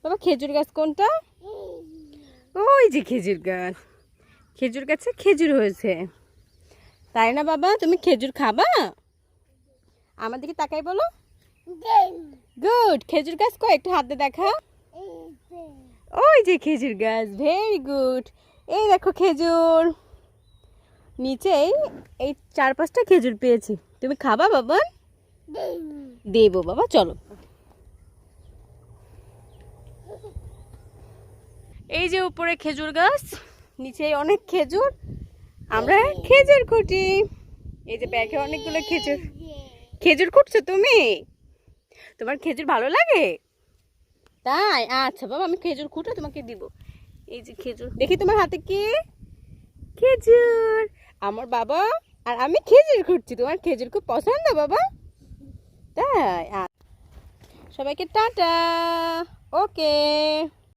বাবা খেজুর গাছ কোনটা? ওই যে খেজুর গাছ, খেজুর গাছে খেজুর হয়েছে, তাই না বাবা? তুমি খেজুর খাবা? আমার দিকে তাকাই বলো। গুড। খেজুর গাছ কই, একটু হাত দিয়ে দেখা। ওই যে খেজুর গাছ, ভেরি গুড। এই দেখো খেজুর, নিচেই এই 4-5টা খেজুর পেয়েছি। তুমি খাবা বাবা? দেবো বাবা, চলো। এই যে উপরে খেজুর গাছ, নিচে অনেক খেজুর, আমরা খেজুর খুঁটি। এই যে ব্যাগে অনেকগুলো খেজুর। খেজুর খুঁটছো তুমি? তোমার খেজুর ভালো লাগে? তাই, আচ্ছা বাবা, আমি খেজুর খুঁটে তোমাকে দিব। এই যে খেজুর, দেখি তোমার হাতে কি? খেজুর। আমার বাবা আর আমি খেজুর খুঁটছি। তোমার খেজুর খুব পছন্দ বাবা? তাই, সবাইকে টাটা। ওকে।